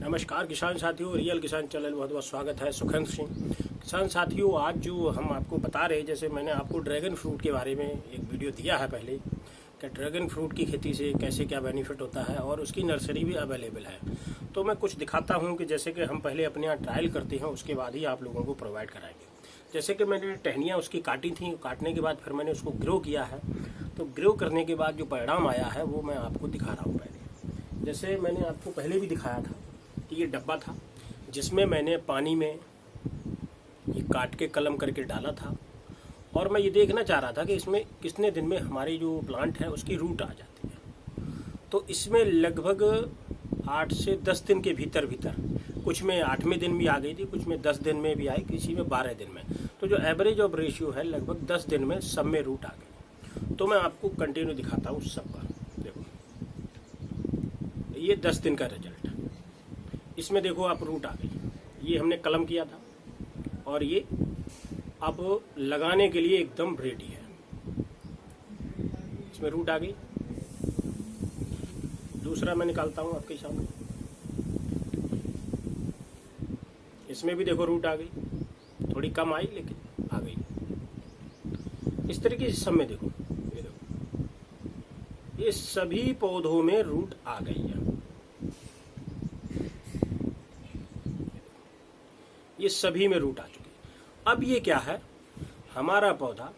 नमस्कार किसान साथियों, रियल किसान चैनल में बहुत बहुत स्वागत है। सुखंत सिंह। किसान साथियों, आज जो हम आपको बता रहे हैं, जैसे मैंने आपको ड्रैगन फ्रूट के बारे में एक वीडियो दिया है पहले कि ड्रैगन फ्रूट की खेती से कैसे क्या बेनिफिट होता है और उसकी नर्सरी भी अवेलेबल है। तो मैं कुछ दिखाता हूँ कि जैसे कि हम पहले अपने यहाँ ट्रायल करते हैं, उसके बाद ही आप लोगों को प्रोवाइड कराएंगे। जैसे कि मैंने टहनियाँ उसकी काटी थी, काटने के बाद फिर मैंने उसको ग्रो किया है। तो ग्रो करने के बाद जो परिणाम आया है वो मैं आपको दिखा रहा हूँ। पहले जैसे मैंने आपको पहले भी दिखाया था कि ये डब्बा था जिसमें मैंने पानी में ये काट के कलम करके डाला था, और मैं ये देखना चाह रहा था कि इसमें कितने दिन में हमारी जो प्लांट है उसकी रूट आ जाती है। तो इसमें लगभग 8 से 10 दिन के भीतर भीतर, कुछ में 8वें दिन भी आ गई थी, कुछ में 10 दिन में भी आई, किसी में 12 दिन में। तो जो एवरेज ऑफ रेशियो है लगभग 10 दिन में सब में रूट आ गई। तो मैं आपको कंटिन्यू दिखाता हूँ सबका। देखो ये 10 दिन का रिजल्ट। इसमें देखो आप रूट आ गई, ये हमने कलम किया था और ये अब लगाने के लिए एकदम रेडी है। इसमें रूट आ गई। दूसरा मैं निकालता हूँ आपके सामने, इसमें भी देखो रूट आ गई, थोड़ी कम आई लेकिन आ गई। इस तरीके से सब में देखो, ये सभी पौधों में रूट आ गई है। ये सभी में रूट आ चुकी है। अब ये क्या है, हमारा पौधा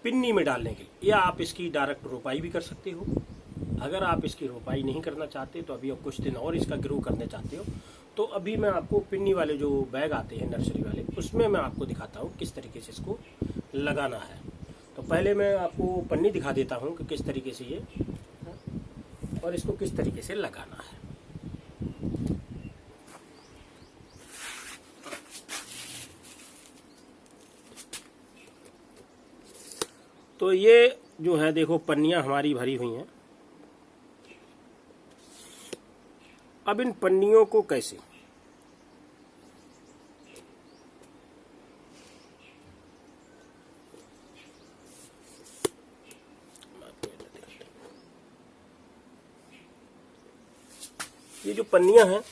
पिन्नी में डालने के लिए, या आप इसकी डायरेक्ट रोपाई भी कर सकते हो। अगर आप इसकी रोपाई नहीं करना चाहते तो अभी आप कुछ दिन और इसका ग्रो करने चाहते हो, तो अभी मैं आपको पिन्नी वाले जो बैग आते हैं नर्सरी वाले, उसमें मैं आपको दिखाता हूँ किस तरीके से इसको लगाना है। तो पहले मैं आपको पन्नी दिखा देता हूँ कि किस तरीके से ये, और इसको किस तरीके से लगाना है। तो ये जो है देखो, पन्नियां हमारी भरी हुई हैं। अब इन पन्नियों को कैसे, ये जो पन्नियां हैं,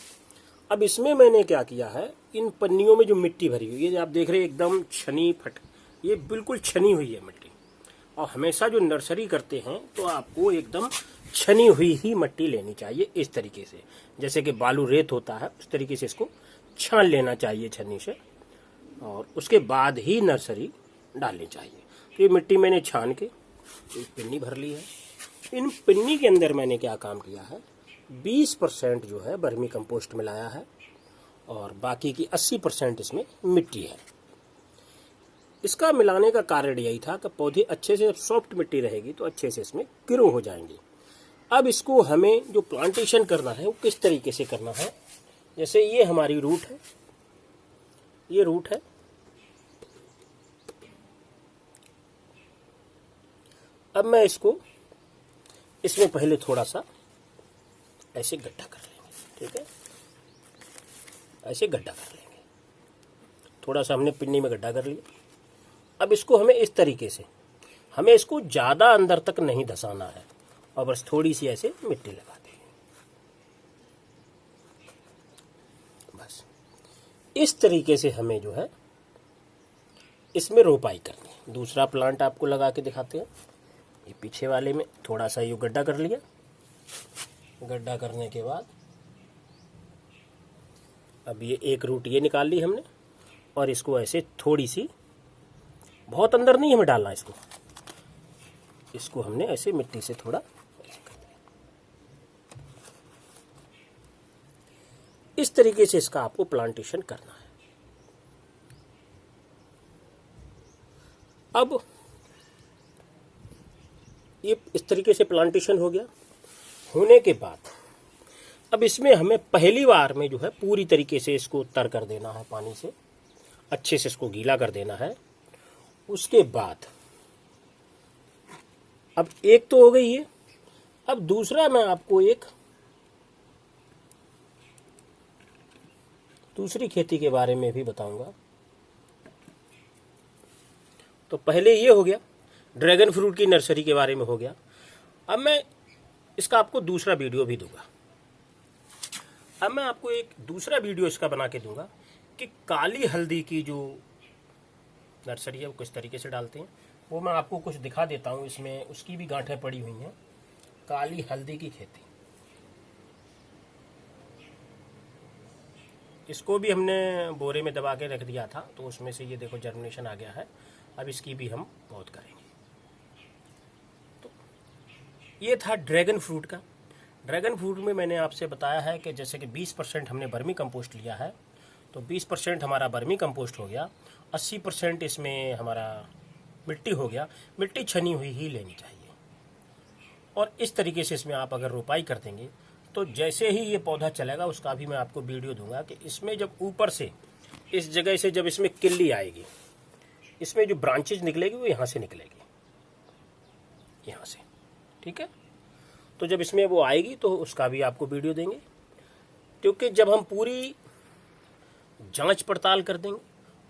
अब इसमें मैंने क्या किया है, इन पन्नियों में जो मिट्टी भरी हुई है, ये आप देख रहे हैं एकदम छनी फट, ये बिल्कुल छनी हुई है मिट्टी। और हमेशा जो नर्सरी करते हैं तो आपको एकदम छनी हुई ही मिट्टी लेनी चाहिए, इस तरीके से, जैसे कि बालू रेत होता है उस तरीके से इसको छान लेना चाहिए छन्नी से, और उसके बाद ही नर्सरी डालनी चाहिए। तो ये मिट्टी मैंने छान के एक पिन्नी भर ली है। इन पिन्नी के अंदर मैंने क्या काम किया है, 20% जो है वर्मी कंपोस्ट मिलाया है और बाकी की 80% इसमें मिट्टी है। इसका मिलाने का कारण यही था कि पौधे अच्छे से, सॉफ्ट मिट्टी रहेगी तो अच्छे से इसमें ग्रो हो जाएंगे। अब इसको हमें जो प्लांटेशन करना है वो किस तरीके से करना है, जैसे ये हमारी रूट है, ये रूट है। अब मैं इसको, इसमें पहले थोड़ा सा ऐसे गड्ढा कर लेंगे, ठीक है, ऐसे गड्ढा कर लेंगे। थोड़ा सा हमने पिन्नी में गड्ढा कर लिया। अब इसको हमें इस तरीके से, हमें इसको ज़्यादा अंदर तक नहीं धंसाना है, और बस थोड़ी सी ऐसे मिट्टी लगा देंगे, बस इस तरीके से हमें जो है इसमें रोपाई करनी है। दूसरा प्लांट आपको लगा के दिखाते हैं। ये पीछे वाले में थोड़ा सा ये गड्ढा कर लिया। गड्ढा करने के बाद अब ये एक रूट ये निकाल ली हमने, और इसको ऐसे थोड़ी सी, बहुत अंदर नहीं हमें डालना इसको हमने ऐसे मिट्टी से थोड़ा ऐसे कर दिया। इस तरीके से इसका आपको प्लांटेशन करना है। अब ये इस तरीके से प्लांटेशन हो गया। होने के बाद अब इसमें हमें पहली बार में जो है पूरी तरीके से इसको तर कर देना है, पानी से अच्छे से इसको गीला कर देना है। उसके बाद अब एक तो हो गई है, अब दूसरा मैं आपको एक दूसरी खेती के बारे में भी बताऊंगा। तो पहले ये हो गया, ड्रैगन फ्रूट की नर्सरी के बारे में हो गया। अब मैं इसका आपको दूसरा वीडियो भी दूंगा। अब मैं आपको एक दूसरा वीडियो इसका बना के दूंगा कि काली हल्दी की जो नर्सरी है वो किस तरीके से डालते हैं, वो मैं आपको कुछ दिखा देता हूँ। इसमें उसकी भी गांठें पड़ी हुई हैं। काली हल्दी की खेती, इसको भी हमने बोरे में दबा के रख दिया था, तो उसमें से ये देखो जर्मिनेशन आ गया है। अब इसकी भी हम पौध करेंगे। तो ये था ड्रैगन फ्रूट का। ड्रैगन फ्रूट में मैंने आपसे बताया है कि जैसे कि 20% हमने वर्मी कंपोस्ट लिया है, तो 20% हमारा वर्मी कंपोस्ट हो गया, 80% इसमें हमारा मिट्टी हो गया। मिट्टी छनी हुई ही लेनी चाहिए। और इस तरीके से इसमें आप अगर रोपाई कर देंगे तो जैसे ही ये पौधा चलेगा, उसका भी मैं आपको वीडियो दूंगा कि इसमें जब ऊपर से इस जगह से जब इसमें किल्ली आएगी, इसमें जो ब्रांचेज निकलेगी वो यहाँ से निकलेगी, यहाँ से, ठीक है। तो जब इसमें वो आएगी तो उसका भी आपको वीडियो देंगे, क्योंकि जब हम पूरी जांच पड़ताल कर देंगे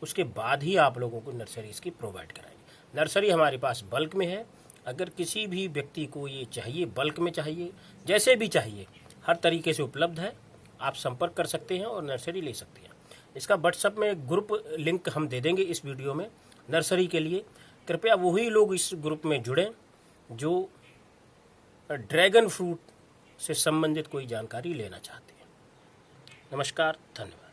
उसके बाद ही आप लोगों को नर्सरी इसकी प्रोवाइड कराएंगे। नर्सरी हमारे पास बल्क में है। अगर किसी भी व्यक्ति को ये चाहिए, बल्क में चाहिए, जैसे भी चाहिए, हर तरीके से उपलब्ध है। आप संपर्क कर सकते हैं और नर्सरी ले सकते हैं। इसका व्हाट्सएप में ग्रुप लिंक हम दे देंगे इस वीडियो में नर्सरी के लिए। कृपया वही लोग इस ग्रुप में जुड़ें जो ड्रैगन फ्रूट से संबंधित कोई जानकारी लेना चाहते हैं। नमस्कार, धन्यवाद।